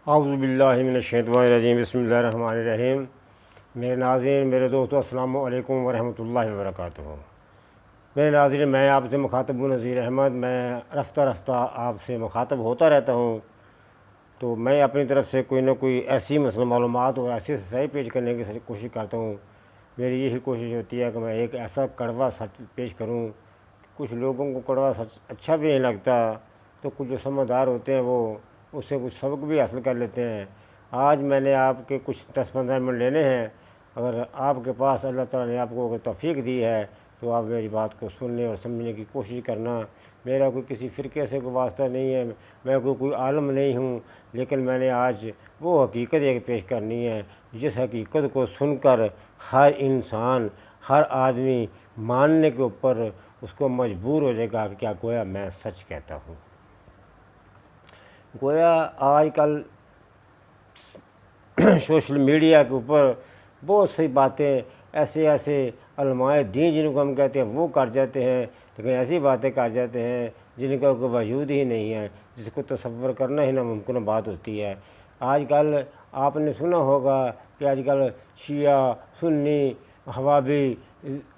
औज़ुबिल्लाहिमिनश्शैतानिर्रजीम बिस्मिल्लाहिर्रहमानिर्रहीम। मेरे नाज़रीन, मेरे दोस्तों, अस्सलामु अलैकुम वरहमतुल्लाहि वबरकातुहू। मेरे नाज़रीन, मैं आपसे मुखातब हूँ नज़ीर अहमद। मैं रफ्ता रफ्ता आपसे मुखातब होता रहता हूँ, तो मैं अपनी तरफ से कोई ना कोई ऐसी मसला मालूमात और ऐसी सच्चाई पेश करने की कोशिश करता हूँ। मेरी यही कोशिश होती है कि मैं एक ऐसा कड़वा सच पेश करूँ। कुछ लोगों को कड़वा सच अच्छा भी नहीं लगता, तो कुछ जो समझदार होते हैं वो उससे कुछ सबक भी हासिल कर लेते हैं। आज मैंने आपके कुछ 10-15 मिनट लेने हैं। अगर आपके पास अल्लाह ताला ने आपको अगर तौफीक दी है तो आप मेरी बात को सुनने और समझने की कोशिश करना। मेरा कोई किसी फ़िरके से कोई वास्ता नहीं है, मैं कोई आलम नहीं हूँ, लेकिन मैंने आज वो हकीकत एक पेश करनी है जिस हकीकत को सुनकर हर इंसान, हर आदमी मानने के ऊपर उसको मजबूर हो जाएगा कि क्या गोया मैं सच कहता हूँ। गोया आजकल सोशल मीडिया के ऊपर बहुत सी बातें ऐसे ऐसे उलमाए दीन जिनको हम कहते हैं वो कर जाते हैं, लेकिन ऐसी बातें कर जाते हैं जिनका कोई वजूद ही नहीं है, जिसको तसव्वुर करना ही नामुमकिन बात होती है। आजकल आपने सुना होगा कि आजकल शिया, सुन्नी, हवाबी,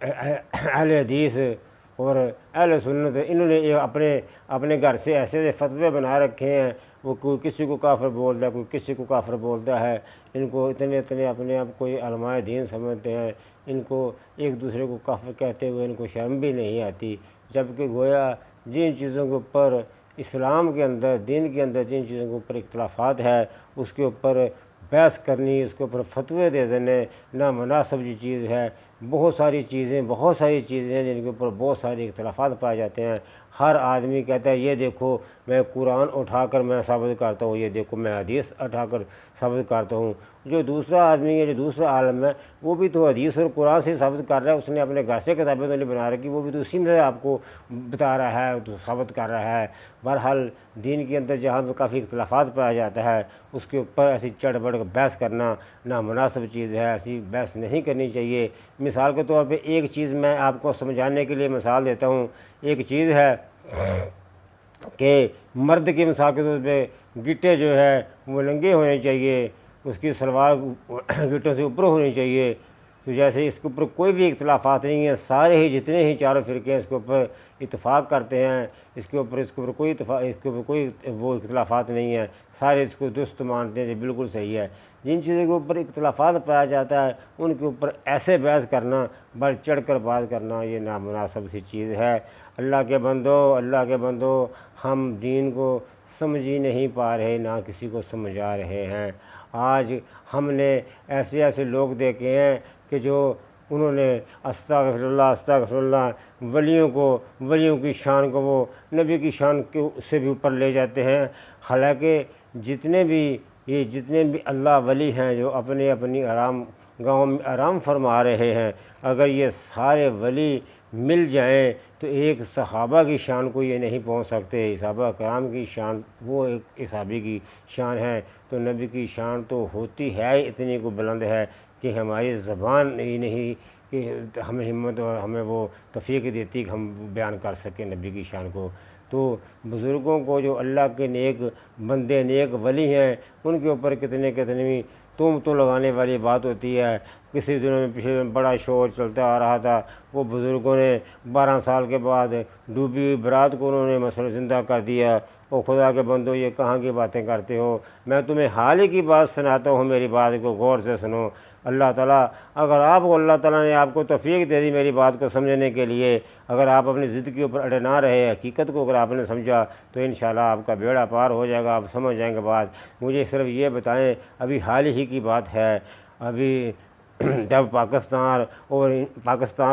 अहले हदीस और अहले सुन्नत, इन्होंने ये अपने अपने घर से ऐसे फतवे बना रखे हैं। वो कोई किसी को काफिर बोलता है, कोई किसी को काफिर बोलता है। इनको इतने इतने अपने आप कोई उलमाए दीन समझते हैं, इनको एक दूसरे को काफिर कहते हुए इनको शर्म भी नहीं आती। जबकि गोया जिन चीज़ों के ऊपर इस्लाम के अंदर, दीन के अंदर जिन चीज़ों के ऊपर इख्तलाफात है उसके ऊपर बहस करनी, उसके ऊपर फतवे दे देने नामुनासिब जी चीज़ है। बहुत सारी चीज़ें हैं जिनके ऊपर बहुत सारे इख्तलाफात पाए जाते हैं। हर आदमी कहता है ये देखो मैं कुरान उठाकर मैं साबित करता हूँ, ये देखो मैं हदीस उठाकर साबित करता हूँ। जो दूसरा आदमी है, जो दूसरा आलम है, वो भी तो हदीस और कुरान से साबित कर रहा है। उसने अपने घर से किताबें तो नहीं बना रखी, वो भी तो उसी में आपको बता रहा है, तो साबित कर रहा है। बहरहाल दीन के अंदर जहाँ पर काफ़ी इख्तलाफात पाया जाता है उसके ऊपर ऐसी चढ़ बढ़ बहस करना नामुनासिब चीज़ है, ऐसी बहस नहीं करनी चाहिए। मिसाल के तौर पे एक चीज़ मैं आपको समझाने के लिए मिसाल देता हूँ। एक चीज़ है कि मर्द की मिसाल के तौर पे गिट्टे जो है वो नंगे होने चाहिए, उसकी सलवार गिट्टों से ऊपर होनी चाहिए। तो जैसे इसके ऊपर कोई भी इख्तलाफात नहीं है, सारे ही जितने ही चारों फ़िरके हैं इसके ऊपर इत्तेफाक करते हैं। इसके ऊपर कोई वो इख्तलाफात नहीं है, सारे इसको दुरुस्त मानते हैं, बिल्कुल सही है। जिन चीज़ों के ऊपर इख्तलाफात पाया जाता है उनके ऊपर ऐसे बहस करना, बढ़ चढ़ कर बात करना, ये नामुनासिब सी चीज़ है। अल्लाह के बंदो, हम दीन को समझ ही नहीं पा रहे, ना किसी को समझा रहे हैं। आज हमने ऐसे ऐसे लोग देखे हैं कि जो उन्होंने अस्तगफिरुल्लाह वलियों की शान को वो नबी की शान के से भी ऊपर ले जाते हैं। हालांकि जितने भी अल्लाह वली हैं जो अपने अपनी आराम गाँव में आराम फरमा रहे हैं, अगर ये सारे वली मिल जाएं तो एक सहाबा की शान को ये नहीं पहुंच सकते। सहाबा कराम की शान वो एक सहाबी की शान है, तो नबी की शान तो होती है इतनी को बुलंद है कि हमारी ज़बान ही नहीं कि हमें हिम्मत और हमें वो तौफीक देती कि हम बयान कर सकें नबी की शान को। तो बुज़ुर्गों को, जो अल्लाह के नेक बंदे, नेक वली हैं, उनके ऊपर कितनी तुम तो लगाने वाली बात होती है। किसी दिनों में पिछले दिन बड़ा शोर चलता आ रहा था, वो बुज़ुर्गों ने 12 साल के बाद डूबी हुई बरात को उन्होंने मसल ज़िंदा कर दिया। ओ खुदा के बंदो, ये कहाँ की बातें करते हो? मैं तुम्हें हाल ही की बात सुनाता हूँ, मेरी बात को गौर से सुनो। अल्लाह ताला ने आपको तौफीक दे दी मेरी बात को समझने के लिए। अगर आप अपनी ज़िद के ऊपर अड़े ना रहे, हकीकत को अगर आपने समझा तो इंशाल्लाह आपका बेड़ा पार हो जाएगा, आप समझ जाएंगे बात। मुझे सिर्फ ये बताएं, अभी हाल ही की बात है, अभी जब पाकिस्तान और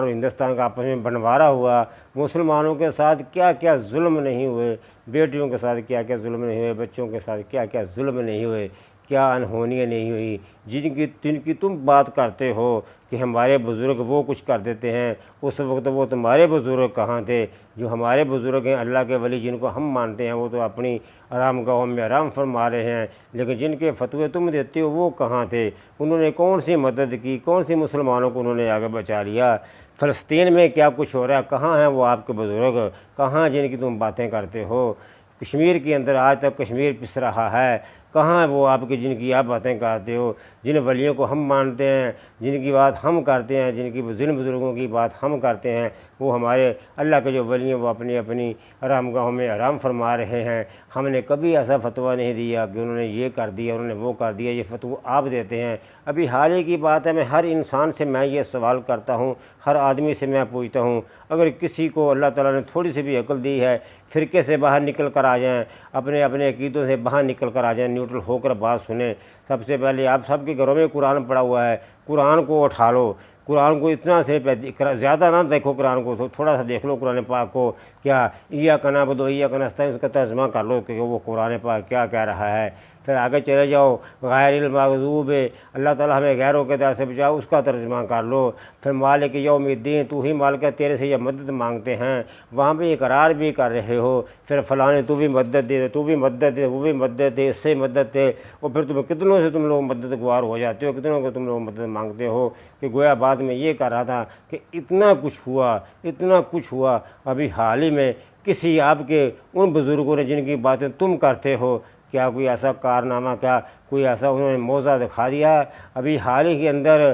हिंदुस्तान का आपस में बंटवारा हुआ, मुसलमानों के साथ क्या क्या जुल्म नहीं हुए, बेटियों के साथ क्या क्या जुल्म नहीं हुए, बच्चों के साथ क्या क्या जुल्म नहीं हुए, क्या अनहोनियाँ नहीं हुई। जिनकी तुम बात करते हो कि हमारे बुज़ुर्ग वो कुछ कर देते हैं, उस वक्त वो तुम्हारे बुज़ुर्ग कहाँ थे? जो हमारे बुज़ुर्ग हैं, अल्लाह के वली जिनको हम मानते हैं, वो तो अपनी आराम गाहों में आराम फरमा रहे हैं, लेकिन जिनके फतवे तुम देते हो वो कहाँ थे? उन्होंने कौन सी मदद की, कौन सी मुसलमानों को उन्होंने आगे बचा लिया? फ़लस्तीन में क्या कुछ हो रहा है, कहाँ हैं वो आपके बुज़ुर्ग? कहाँ जिनकी तुम बातें करते हो? कश्मीर के अंदर आज तक कश्मीर पिस रहा है, कहाँ है वो आपकी जिनकी आप बातें करते हो। जिन वलियों को हम मानते हैं, जिनकी बात हम करते हैं, जिन बुज़ुर्गों की बात हम करते हैं, वो हमारे अल्लाह के जो वली हैं वो अपनी अपनी आरामगाहों में आराम फरमा रहे हैं। हमने कभी ऐसा फतवा नहीं दिया कि उन्होंने ये कर दिया, उन्होंने वो कर दिया। ये फतवा आप देते हैं। अभी हाल ही की बात है, मैं हर इंसान से मैं ये सवाल करता हूँ, हर आदमी से मैं पूछता हूँ, अगर किसी को अल्लाह ताला ने थोड़ी सी भी अकल दी है, फ़िरके से बाहर निकल कर आ जाएँ, अपने अपने अक़ीदों से बाहर निकल कर आ जाएँ, न्यूट्रल होकर बात सुने। सबसे पहले आप सबके घरों में कुरान पड़ा हुआ है, कुरान को उठा लो। कुरान को इतना से ज़्यादा ना देखो, कुरान को थोड़ा सा देख लो। कुरान पाक को क्या इय्या कना बदो इय्या कना नस्तईन उसका तर्जुमा कर लो कि वो कुरान पाक क्या कह रहा है। फिर आगे चले जाओ, गैरिल मग़ज़ूब, अल्लाह ताला हमें गैरों के दर से बचाओ, उसका तर्जुमा कर लो। फिर मालिक यौमिद्दीन, तू ही मालिक है, तेरे से ये मदद मांगते हैं, वहाँ पे इकरार भी कर रहे हो। फिर फ़लाने तू भी मदद दे, तू भी मदद दे, वो भी मदद दे, इससे मदद दे। और फिर तुम्हें कितनों से तुम लोग मददगार हो जाते हो, कितनों को तुम लोग मदद मांगते हो। कि गोया बाद में ये कह रहा था कि इतना कुछ हुआ, इतना कुछ हुआ। अभी हाल ही में किसी आपके उन बुज़ुर्गों ने जिनकी बातें तुम करते हो, क्या कोई ऐसा कारनामा, क्या कोई ऐसा उन्होंने मौज़ा दिखा दिया। अभी हाल ही के अंदर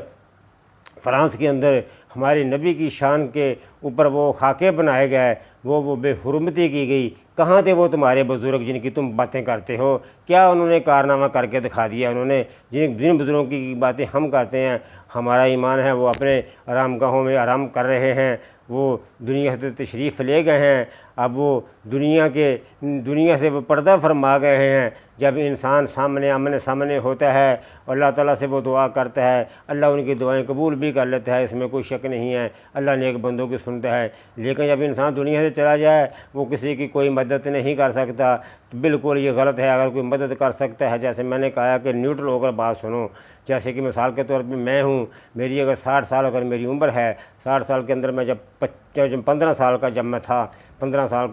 फ्रांस के अंदर हमारे नबी की शान के ऊपर वो खाके बनाए गए, वो बेहुरमती की गई। कहाँ थे वो तुम्हारे बुज़ुर्ग जिनकी तुम बातें करते हो? क्या उन्होंने कारनामा करके दिखा दिया? उन्होंने जिन बुज़ुर्गों की बातें हम करते हैं, हमारा ईमान है, वो अपने आरामगाहों में आराम कर रहे हैं, वो दुनिया से तशरीफ़ ले गए हैं। अब वो दुनिया से वो पर्दा फरमा गए हैं। जब इंसान आमने सामने होता है, अल्लाह ताला से वो दुआ करता है, अल्लाह उनकी दुआएं कबूल भी कर लेता है, इसमें कोई शक नहीं है। अल्लाह नेक बंदों की सुनता है। लेकिन जब इंसान दुनिया से चला जाए, वो किसी की कोई मदद नहीं कर सकता, तो बिल्कुल ये गलत है। अगर कोई मदद कर सकता है, जैसे मैंने कहा कि न्यूट्रल होकर बात सुनो। जैसे कि मिसाल के तौर पर मैं हूँ, मेरी अगर 60 साल अगर मेरी उम्र है, 60 साल के अंदर मैं जब 15 साल का जब मैं था, 15 साल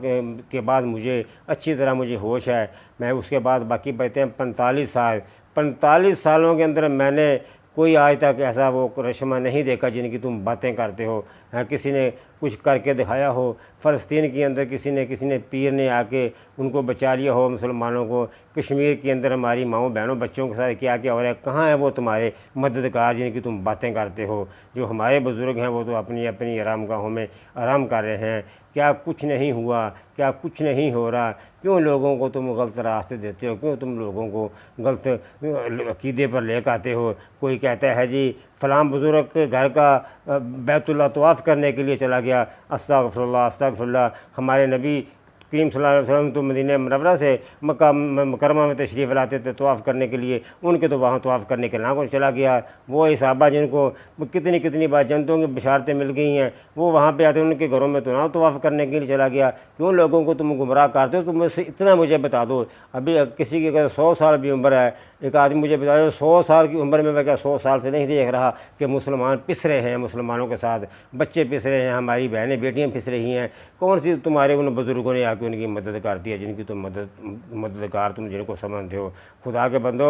के बाद मुझे अच्छी तरह मुझे होश है। मैं उसके बाद बाकी बचते हैं 45 सालों के अंदर मैंने कोई आज तक ऐसा वो रश्मा नहीं देखा जिनकी तुम बातें करते हो। हाँ, किसी ने कुछ करके दिखाया हो। फ़लस्तीन के अंदर किसी ने पीर ने आके उनको बचा लिया हो, मुसलमानों को। कश्मीर के अंदर हमारी माँओं बहनों बच्चों के साथ क्या क्या हो रहा है। कहाँ है वो तुम्हारे मददगार जिनकी तुम बातें करते हो? जो हमारे बुज़ुर्ग हैं वो तो अपनी अपनी आरामगाहों में आराम कर रहे हैं। क्या कुछ नहीं हुआ? क्या कुछ नहीं हो रहा? क्यों लोगों को तुम गलत रास्ते देते हो? क्यों तुम लोगों को गलत अक़ीदे पर लेकर आते हो? कोई कहता है जी फ़लाँ बुज़ुर्ग के घर का बैतुल्लाह तवाफ़ करने के लिए चला गया, अस्तग़फ़िरुल्लाह अस्तग़फ़िरुल्लाह। हमारे नबी करीम सल्लल्लाहु अलैहि वसल्लम तो मदीना मुनव्वरा से मक्का मुकरमा में तशरीफ़ लाते थे तवाफ़ करने के लिए, उनके तो वहाँ तवाफ़ करने के नाम चला गया। वो सहाबा जिनको कितनी बार जन्नतों की बशारतें मिल गई हैं, वो वहाँ पे आते उनके घरों में तो ना तवाफ़ करने के लिए चला गया। क्यों लोगों को तुम गुमराह करते हो? तुम मुझसे इतना मुझे बता दो। अभी किसी की अगर 100 साल भी उम्र है, एक आदमी मुझे बता दो 100 साल की उम्र में मैं क्या 100 साल से नहीं देख रहा कि मुसलमान पिस रहे हैं, मुसलमानों के साथ बच्चे पिस रहे हैं, हमारी बहनें बेटियाँ पिस रही हैं। कौन सी तुम्हारे उन बुज़ुर्गों ने आके उनकी मदद करती है जिनकी तुम मददगार तुम जिनको समझते हो? खुदा के बंदो,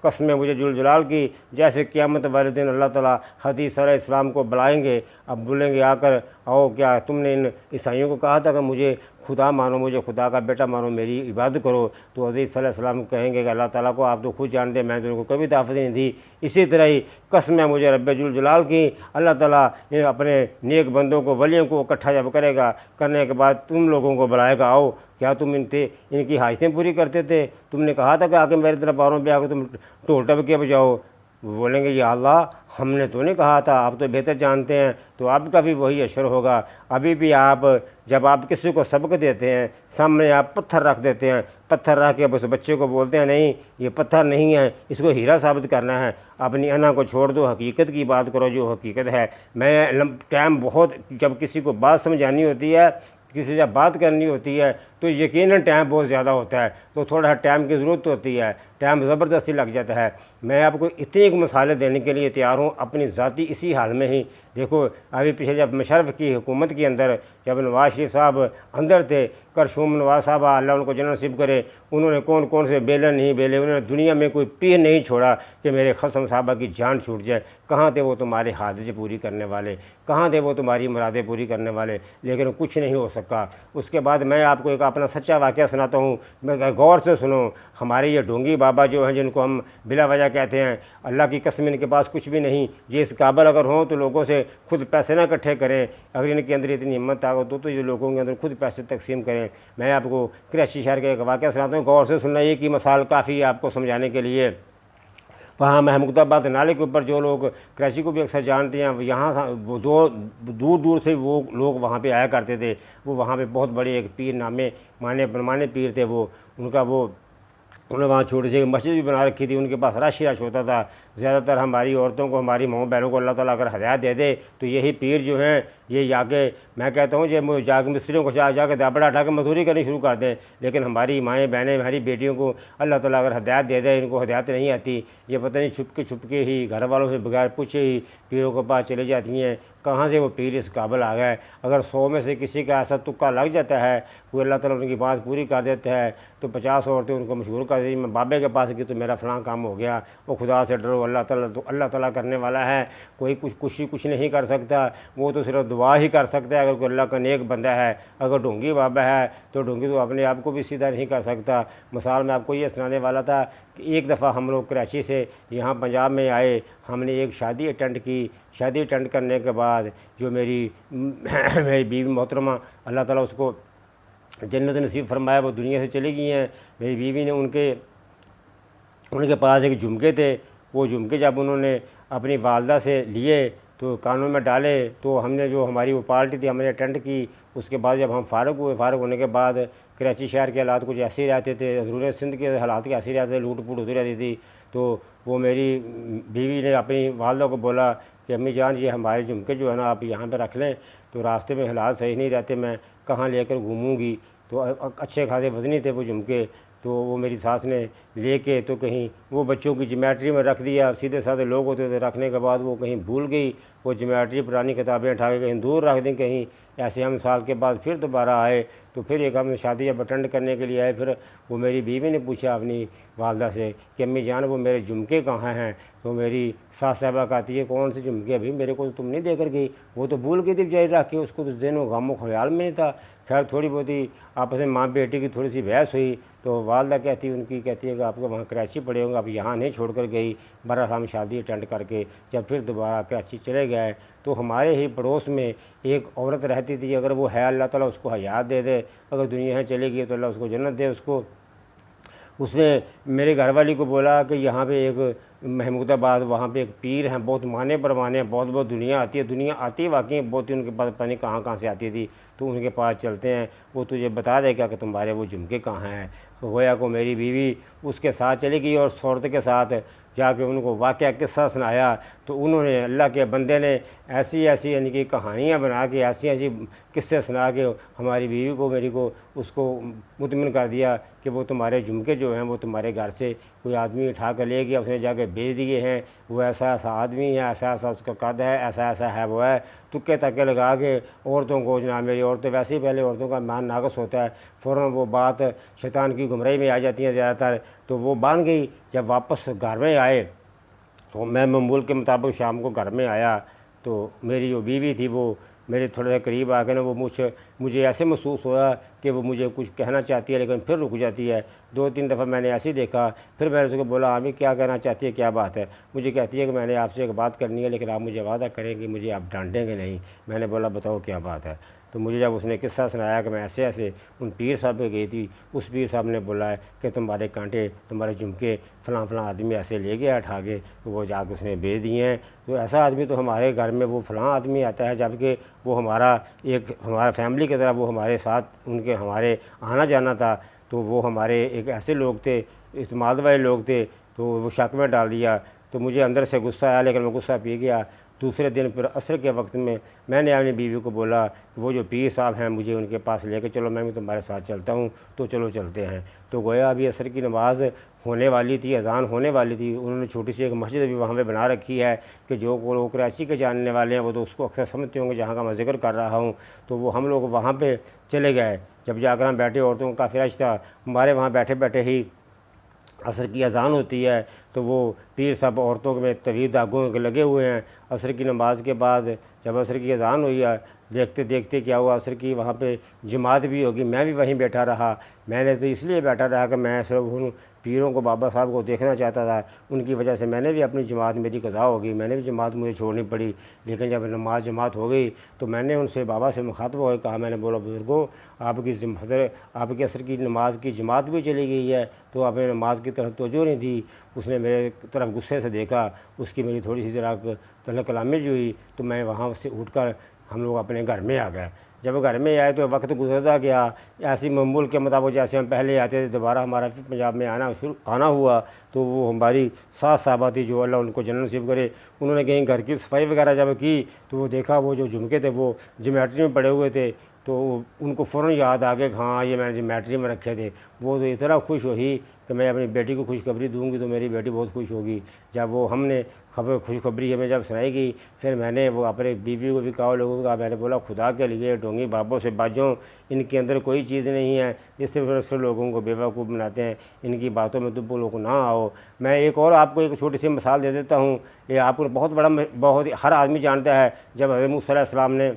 कसम मुझे जुल जलाल की, जैसे क़यामत वाले दिन अल्लाह ताला हदीस अलैहिस्सलाम को बुलाएंगे, अब बोलेंगे आकर आओ, क्या तुमने इन ईसाइयों को कहा था कि मुझे खुदा मानो, मुझे खुदा का बेटा मानो, मेरी इबादत करो? तो हदीस अलैहिस्सलाम कहेंगे कि अल्लाह ताला को आप तो खुद जानते, मैं तो उनको कभी दावत नहीं दी। इसी तरह ही कसम मुझे रब्बे जुल जलाल की, अल्लाह ताला अपने नेक बंदों को, वलियों को इकट्ठा जब करेगा, करने के बाद तुम लोगों को बुलाएगा, आओ क्या तुम इनकी हाजतें पूरी करते थे? तुमने कहा था कि आके मेरे तरफ पैरों पे आके तुम ढोल टबके बजाओ। वो बोलेंगे या अल्लाह, हमने तो नहीं कहा था, आप तो बेहतर जानते हैं। तो आपका भी वही असर होगा। अभी भी आप जब आप किसी को सबक देते हैं, सामने आप पत्थर रख देते हैं, पत्थर रख के बस बच्चे को बोलते हैं नहीं ये पत्थर नहीं है, इसको हीरा साबित करना है। अपनी अना को छोड़ दो, हकीकत की बात करो जो हकीकत है। मैं टाइम बहुत, जब किसी को बात समझानी होती है, किसी से जब बात करनी होती है, तो यकीनन टाइम बहुत ज़्यादा होता है, तो थोड़ा टाइम की ज़रूरत होती है, टाइम ज़बरदस्ती लग जाता है। मैं आपको इतनी मिसालें देने के लिए तैयार हूँ अपनी ज़ाती इसी हाल में ही। देखो अभी पिछले जब मुशर्रफ की हुकूमत के अंदर जब नवाज़ शरीफ साहब अंदर थे, करशूम नवाज़ साहब अल्लाह उनको जन्नत नसीब करे, उन्होंने कौन कौन से बेलन नहीं बेले, उन्होंने दुनिया में कोई पीर नहीं छोड़ा कि मेरे खसम साहबा की जान छूट जाए। कहाँ थे वो तुम्हारे हादसे पूरी करने वाले? कहाँ थे वो तुम्हारी मुरादें पूरी करने वाले? लेकिन कुछ नहीं हो सका। उसके बाद मैं आपको एक अपना सच्चा वाक़या सुनाता हूँ, मैं गौर से सुनो। हमारे ये ढोंगी बाबा जो हैं, जिनको हम बिला वजह कहते हैं, अल्लाह की कसम इनके पास कुछ भी नहीं। ये इस काबिल अगर हों तो लोगों से खुद पैसे ना इकट्ठे करें। अगर इनके अंदर इतनी हिम्मत ताकत हो तो ये लोगों के अंदर खुद पैसे तकसीम करें। मैं आपको कराची शहर का एक वाक़या सुनाता हूँ, गौर से सुनना। ये की मिसाल काफ़ी है आपको समझाने के लिए। वहाँ महमूदाबाद नाले के ऊपर जो लोग कराची को भी अक्सर जानते हैं, यहाँ दूर दूर से वो लोग वहाँ पे आया करते थे। वो वहाँ पे बहुत बड़े एक पीर नामे माने परमाने पीर थे। वो उनका वो उन्होंने वहाँ छोटी सी मस्जिद भी बना रखी थी। उनके पास रश ही रश होता था। ज़्यादातर हमारी औरतों को, हमारी माओ बहनों को अल्लाह ताला अगर हदायत दे दे तो यही पीर जो हैं ये जाके, मैं कहता हूँ ये जाके मिस्त्रियों को जाके दाबड़ा उठा के मजदूरी करनी शुरू कर दें। लेकिन हमारी माएँ बहनें, हमारी बेटियों को अल्लाह ताला अगर हदायत दे दे, इनको हदायत नहीं आती, ये पता नहीं छुप के ही घर वालों से बगैर पूछे ही पीरों के पास चले जाती हैं। कहाँ से वो पीर इस काबिल आ गए। अगर 100 में से किसी का ऐसा तुक्का लग जाता है, कोई अल्लाह ताला उनकी बात पूरी कर देता है, तो 50 औरतें उनको मशहूर कर देती, मैं बाबे के पास गई तो मेरा फ़लाँ काम हो गया। वो खुदा से डरो, अल्लाह ताला करने वाला है। कोई कुछ नहीं कर सकता, वो तो सिर्फ दुआ ही कर सकता है। अगर कोई अल्लाह का नेक बंदा है। अगर ढोंगी बाबा है तो ढोंगी तो अपने आप को भी सीधा नहीं कर सकता। मिसाल मैं आपको ये सुनाने वाला था कि एक दफ़ा हम लोग कराची से यहाँ पंजाब में आए। हमने एक शादी अटेंड की। शादी अटेंड करने के बाद जो मेरी बीवी मोहतरमा, अल्लाह ताला उसको जन्नत नसीब फरमाया, वो दुनिया से चली गई हैं। मेरी बीवी ने उनके पास एक झुमके थे। वो झुमके जब उन्होंने अपनी वालदा से लिए तो कानों में डाले, तो हमने जो हमारी वो पार्टी थी हमने अटेंड की। उसके बाद जब हम फ़ारुग हुए, फ़ारुग होने के बाद कराची शहर के हालात कुछ ऐसे ही रहते थे, हजूर सिंध के हालात के ऐसे ही रहते थे, लूट पूट होती रहती थी। तो वो मेरी बीवी ने अपनी वालदा को बोला कि अम्मी जान, ये हमारे झुमके जो है ना आप यहाँ पे रख लें, तो रास्ते में हालात सही नहीं रहते, मैं कहाँ लेकर घूमूंगी। तो अच्छे खासे वज़नी थे वो झुमके। तो वो मेरी सास ने लेके तो कहीं वो बच्चों की ज्योमेट्री में रख दिया। सीधे साधे लोग होते थे, रखने के बाद वो कहीं भूल गई। वो ज्योमेट्री पुरानी किताबें उठा के कहीं दूर रख दी कहीं। ऐसे हम साल के बाद फिर दोबारा आए, तो फिर एक हम शादी जब अटेंड करने के लिए आए, फिर वो मेरी बीवी ने पूछा अपनी वालदा से कि अम्मी जान वो मेरे झुमके कहाँ हैं। तो मेरी सास साहबा कहती है कौन से झुमके, अभी मेरे को तो तुम नहीं दे कर गई। वो तो भूल गई थी बेचारी रख के, उसको तो दिन गम ख्याल में नहीं था। खैर थोड़ी बहुत ही आपस में माँ बेटी की थोड़ी सी बहस हुई। तो वालदा कहती है कि आपके वहाँ कराची पड़े होंगे, आप यहाँ नहीं छोड़ कर गई। बहरहाल हम शादी अटेंड करके जब फिर दोबारा कराची चले गए, तो हमारे ही पड़ोस में एक औरत रहती थी। अगर वो है, अल्लाह ताला उसको हयात दे दे, अगर दुनिया से चली गई तो अल्लाह उसको जन्नत दे उसको। उसने मेरे घरवाली को बोला कि यहाँ पे एक महमूदाबाद वहाँ पे एक पीर हैं, बहुत माने परमाने हैं, बहुत दुनिया आती है वाकई बहुत ही। उनके पास पता नहीं कहाँ से आती थी। तो उनके पास चलते हैं, वो तुझे बता देगा कि तुम्हारे वो झुमके कहाँ हैं। तो गोया को मेरी बीवी उसके साथ चली गई और औरत के साथ जाके उनको वाक़या किस्सा सुनाया। तो उन्होंने, अल्लाह के बंदे ने ऐसी यानी कि कहानियाँ बना के ऐसी किस्से सुना के हमारी बीवी को, मेरी को, उसको मुतमिन कर दिया कि वो तुम्हारे झुमके जो हैं वो तुम्हारे घर से कोई आदमी उठा कर ले गया, उसने जाके बेच दिए हैं। वो ऐसा आदमी है, ऐसा उसका कद है, ऐसा है वो है। तुक्के तक्के लगा के औरतों को, जनाब मेरी औरतें वैसे ही पहले औरतों का मान नाकस होता है, फ़ौरन वो बात शैतान की गुमराही में आ जाती है ज़्यादातर। तो वो बन गई। जब वापस घर में आए तो मैं मामूल के मुताबिक शाम को घर में आया, तो मेरी जो बीवी थी वो मेरे थोड़े करीब आ गए ना। वो मुझे ऐसे महसूस हुआ कि वो मुझे कुछ कहना चाहती है लेकिन फिर रुक जाती है। 2-3 दफ़ा मैंने ऐसे ही देखा। फिर मैंने उसको बोला आमी क्या कहना चाहती है, क्या बात है। मुझे कहती है कि मैंने आपसे एक बात करनी है, लेकिन आप मुझे वादा करें कि मुझे आप डांटेंगे नहीं। मैंने बोला बताओ क्या बात है। तो मुझे जब उसने किस्सा सुनाया कि मैं ऐसे उन पीर साहब पे गई थी, उस पीर साहब ने बोला है कि तुम्हारे कांटे, तुम्हारे झुमके फ़लाँ आदमी ऐसे ले गया उठा के, तो वो जाके उसने बेच दिए हैं। तो ऐसा आदमी तो हमारे घर में वो फ़लाँ आदमी आता है, जबकि वो हमारा फैमिली की तरह वो हमारे साथ उनके हमारे आना जाना था। तो वो हमारे एक ऐसे लोग थे, इस्तेमाल वाले लोग थे। तो वो शक में डाल दिया। तो मुझे अंदर से गुस्सा आया, लेकिन मैं गुस्सा पी गया। दूसरे दिन फिर असर के वक्त में मैंने अपनी बीवी को बोला कि वो जो पीर साहब हैं मुझे उनके पास लेके चलो, मैं भी तुम्हारे साथ चलता हूँ। तो चलो चलते हैं। तो गोया अभी असर की नमाज़ होने वाली थी, अज़ान होने वाली थी। उन्होंने छोटी सी एक मस्जिद भी वहाँ पे बना रखी है कि जो लोग कराची के जानने वाले हैं वो तो उसको अक्सर समझते होंगे, जहाँ का मैं ज़िक्र कर रहा हूँ। तो वो हम लोग वहाँ पर चले गए। जब जाकर हम बैठे, औरतों का काफ़ी रश था, हमारे वहाँ बैठे बैठे ही असर की अज़ान होती है। तो वो पीर साहब औरतों में तवील धागों के लगे हुए हैं। असर की नमाज़ के बाद जब असर की अज़ान हुई है देखते देखते क्या हुआ असर की वहाँ पे जमात भी होगी, मैं भी वहीं बैठा रहा। मैंने तो इसलिए बैठा रहा कि मैं सिर्फ उन पीरों को, बाबा साहब को देखना चाहता था। उनकी वजह से मैंने भी अपनी जमात, मेरी कज़ा हो गई, मैंने भी जमात मुझे छोड़नी पड़ी। लेकिन जब नमाज जमात हो गई तो मैंने उनसे, बाबा से मुखातब हो कहा, मैंने बोला बुज़ुर्गों आपकी असर की नमाज की जमात भी चली गई है तो आपने नमाज की तरफ तवज्जो नहीं दी। उसने मेरे तरफ गुस्से से देखा, उसकी मेरी थोड़ी सी तरह कलामी जो हुई तो मैं वहाँ से उठकर हम लोग अपने घर में आ गए। जब घर में आए तो वक्त गुजरता गया, ऐसी मामूल के मुताबिक जैसे हम पहले आते थे, दोबारा हमारा फिर पंजाब में आना हुआ। तो वो हमारी सास साहबा थी, जो अल्लाह उनको जन्नत नसीब करे, उन्होंने कहीं घर की सफाई वगैरह जब की तो वो देखा वो जो झुमके थे वो ज्योमेट्री में पड़े हुए थे। तो उनको फ़ौरन याद आ गया, हाँ ये मैंने ज्योमेट्री में रखे थे। वो तो इतना खुश हुई कि मैं अपनी बेटी को खुशखबरी दूंगी तो मेरी बेटी बहुत खुश होगी। जब वो हमने खुशखबरी हमें जब सुनाई गई, फिर मैंने वो अपने बीवी को भी कहा, लोगों को कहा, मैंने बोला खुदा के लिए ढोंगी बाबों से बाजों, इनके अंदर कोई चीज़ नहीं है, इससे फिर लोगों को बेवकूफ़ बनाते हैं, इनकी बातों में तुम लोग ना आओ। मैं एक और आपको एक छोटी सी मिसाल दे देता हूँ। ये आपको बहुत हर आदमी जानता है। जब हज़रत मूसा अलैहिस्सलाम ने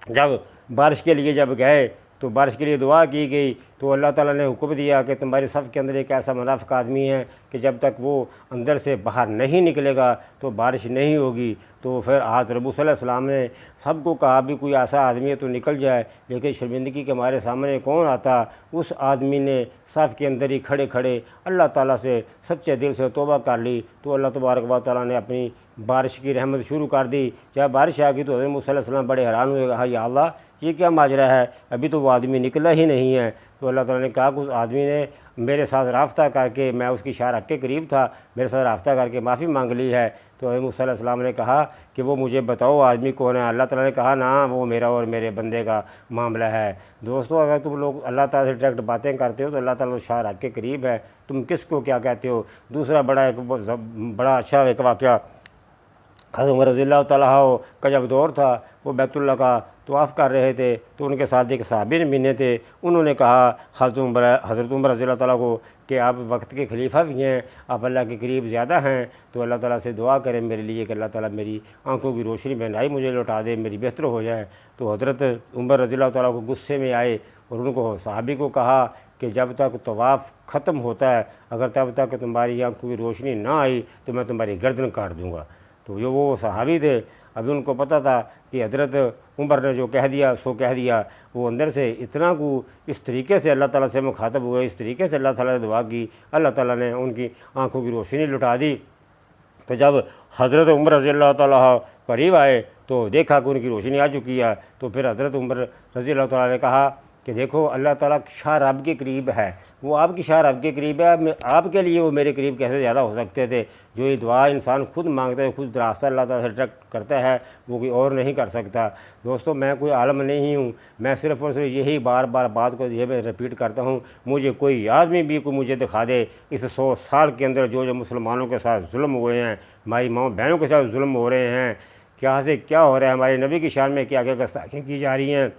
जब बारिश के लिए जब गए तो बारिश के लिए दुआ की गई तो अल्लाह ताला ने हुक्म दिया कि तुम्हारे सफ़ के अंदर एक ऐसा मुनाफिक आदमी है कि जब तक वो अंदर से बाहर नहीं निकलेगा तो बारिश नहीं होगी। तो फिर हज़रत मूसा अलैहिस्सलाम ने सबको कहा भी कोई ऐसा आदमी है तो निकल जाए, लेकिन शर्मिंदगी के हमारे सामने कौन आता। उस आदमी ने सफ़ के अंदर ही खड़े खड़े अल्लाह ताला से सच्चे दिल से तौबा कर ली। तो अल्लाह तबारक व तआला ने अपनी बारिश की रहमत शुरू कर दी। जब बारिश आ गई तो हज़रत मूसा अलैहिस्सलाम बड़े हैरान हुए, कहा या अल्लाह ये क्या माजरा है, अभी तो वो आदमी निकला ही नहीं है। तो अल्लाह ताला ने कहा कि उस आदमी ने मेरे साथ राब्ता करके, मैं उसकी शाह के करीब था, मेरे साथ राब्ता करके माफ़ी मांग ली है। तो हज़रत मूसा अलैहिस्सलाम ने कहा कि वो मुझे बताओ आदमी कौन है। अल्लाह ताला ने कहा ना, वो मेरा और मेरे बंदे का मामला है। दोस्तों, अगर तुम लोग अल्लाह ताला से डायरेक्ट बातें करते हो तो अल्लाह ताला शाह के करीब है, तुम किसको क्या कहते हो। दूसरा बड़ा अच्छा एक वाक़या, हज़रत उमर रज़ियल्लाहु तआला का जब दौर था, वो बैतुल्लाह का तवाफ़ कर रहे थे तो उनके साथ एक सहाबी ने मिलने थे। उन्होंने कहा हज़रत उमर रज़ियल्लाहु तआला को कि आप वक्त के खलीफा भी हैं, आप अल्लाह के करीब ज़्यादा हैं, तो अल्लाह ताला से दुआ करें मेरे लिए कि अल्लाह ताला मेरी आंखों की रोशनी बनाई मुझे लौटा दे, मेरी बेहतर हो जाए। तो हज़रत उमर रज़ियल्लाहु तआला को गुस्से में आए और उनको सहाबी को कहा कि जब तक तवाफ़ ख़त्म होता है, अगर तब तक तुम्हारी आंखों की रोशनी ना आई तो मैं तुम्हारी गर्दन काट दूँगा। तो जो वो सहाबी थे, अभी उनको पता था कि हज़रत उमर ने जो कह दिया सो कह दिया। वो अंदर से इतना को इस तरीके से अल्लाह ताला से मुखातब हुए, इस तरीके से अल्लाह ताला ने दुआ की, अल्लाह ताला ने उनकी आंखों की रोशनी लुटा दी। तो जब हज़रत उमर रज़ियल्लाहु तआला करीब आए तो देखा कि उनकी रोशनी आ चुकी है। तो फिर हज़रत उमर रज़ियल्लाहु तआला ने कहा कि देखो अल्लाह ताला शाह रब के करीब है, वो आपकी शाह रब के करीब है, आपके लिए वो मेरे करीब कैसे ज़्यादा हो सकते थे। जो ये दुआ इंसान खुद मांगता है, खुद रास्ता अल्लाह ताला से डायरेक्ट करता है, वो कोई और नहीं कर सकता। दोस्तों, मैं कोई आलम नहीं हूँ, मैं सिर्फ़ और सिर्फ यही बार बार बात को ये मैं रिपीट करता हूँ। मुझे कोई आदमी भी कोई मुझे दिखा दे इस 100 साल के अंदर जो मुसलमानों के साथ जुल्म हुए हैं, हमारी माँ बहनों के साथ जुल्म हो रहे हैं, क्या से क्या हो रहा है, हमारे नबी की शान में क्या क्या गुस्ताखियाँ की जा रही हैं।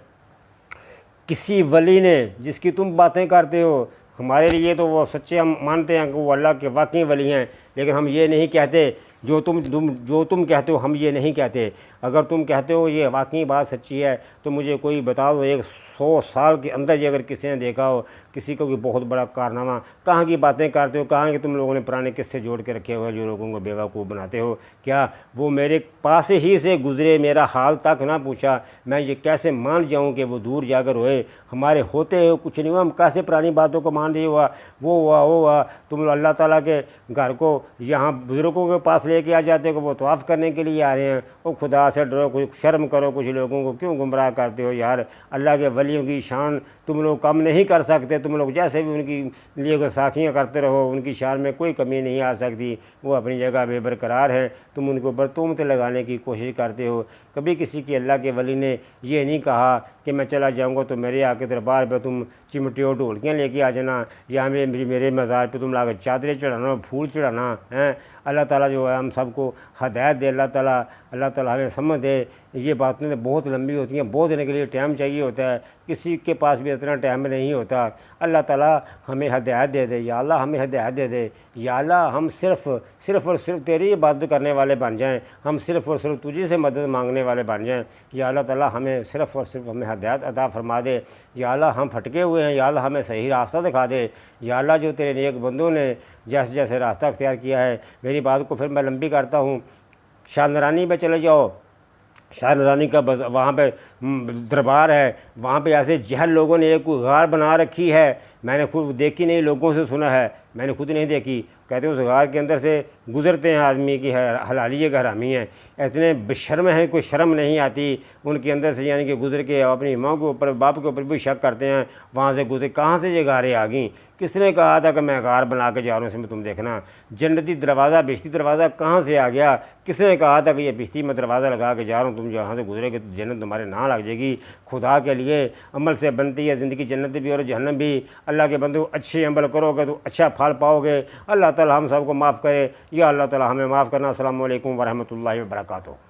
किसी वली ने, जिसकी तुम बातें करते हो, हमारे लिए तो वो सच्चे हम मानते हैं कि वो अल्लाह के वाकई वली हैं, लेकिन हम ये नहीं कहते जो तुम कहते हो, हम ये नहीं कहते। अगर तुम कहते हो ये वाकई बात सच्ची है तो मुझे कोई बता दो, एक 100 साल के अंदर ये अगर किसी ने देखा हो किसी को कोई बहुत बड़ा कारनामा। कहाँ की बातें करते हो, कहाँ के तुम लोगों ने पुराने किस्से जोड़ के रखे हुए जो लोगों को बेवकूफ़ बनाते हो। क्या वो मेरे पास ही से गुज़रे, मेरा हाल तक ना पूछा, मैं ये कैसे मान जाऊँ कि वो दूर जाकर रोए, हमारे होते हो कुछ नहीं हुआ, हम कैसे पुरानी बातों को मान दिए, हुआ वो हुआ। तुम अल्लाह ताला के घर को यहाँ बुज़ुर्गों के पास लेके आ जाते हो कि वो तवाफ़ करने के लिए आ रहे हैं। वो खुदा से डरो, कुछ शर्म करो, कुछ लोगों को क्यों गुमराह करते हो यार। अल्लाह के वलियों की शान तुम लोग कम नहीं कर सकते, तुम लोग जैसे भी उनकी लिए गुस्ताखियाँ करते रहो, उनकी शान में कोई कमी नहीं आ सकती, वो अपनी जगह बेबरकरार हैं। तुम उनके ऊपर तोहमत लगाने की कोशिश करते हो। कभी किसी के अल्लाह के वली ने ये नहीं कहा कि कि मैं चला जाऊँगा तो मेरे आके दरबार पे तुम चिमटे और ढोलकियाँ लेके आ जाना, या मेरे मज़ार पे तुम लाकर चादरें चढ़ाना, फूल चढ़ाना है। अल्लाह ताला जो है हम सबको हदायत दे, अल्लाह ताला हमें समझ दे। ये बातें तो बहुत लंबी होती हैं, बहुत देने के लिए टाइम चाहिए होता है, किसी के पास भी इतना टाइम नहीं होता। अल्लाह ताला हमें हदायत दे दे, या अल्लाह हमें हदायत दे दे, या अल्लाह हम सिर्फ़ और सिर्फ तेरी इबादत करने वाले बन जाएं, हम सिर्फ़ और सिर्फ तुझे से मदद मांगने वाले बन जाएं। या अल्लाह ताला हमें सिर्फ़ और सिर्फ हमें हदायत अता फरमा दे। या अल्लाह हम फटके हुए हैं, या अल्लाह हमें सही रास्ता दिखा दे। या अल्लाह जो तेरे नेक बंदों ने जैसे जैसे रास्ता अख्तियार किया है, मेरी बात को फिर मैं लंबी करता हूँ। शाह नरानी पे चले जाओ, शाह नरानी का वहाँ पे दरबार है, वहाँ पे ऐसे जहल लोगों ने एक गार बना रखी है, मैंने खुद देखी नहीं, लोगों से सुना है, मैंने खुद नहीं देखी। कहते हैं उस गार के अंदर से गुज़रते हैं आदमी की है हलाली है, हरामी है, इतने बेशर्म हैं, कोई शर्म नहीं आती उनके अंदर से, यानी कि गुज़र के अपनी माँ के ऊपर बाप के ऊपर भी शक करते हैं। वहाँ से गुज़रे, कहाँ से ये गारें आ गई, किसने कहा था कि मैं गार बना के जा रहा हूँ इसमें, तुम देखना जन्नती दरवाज़ा बिश्ती दरवाज़ा कहाँ से आ गया, किसने कहा था कि ये बिश्ती में दरवाज़ा लगा के जा रहा हूँ, तुम जहाँ से गुजरेगे तो जन्नत तुम्हारे ना लग जाएगी। खुदा के लिए अमल से बनती है ज़िंदगी, जन्नत भी और जहन्नम भी। अल्लाह के बंदो अच्छे अमल करोगे तो अच्छा फल पाओगे। अल्लाह ताला हम सबको माफ़ करे, या अल्लाह ताला हमें माफ़ करना। अस्सलामु अलैकुम वरहमतुल्लाहि वबरकातुहू।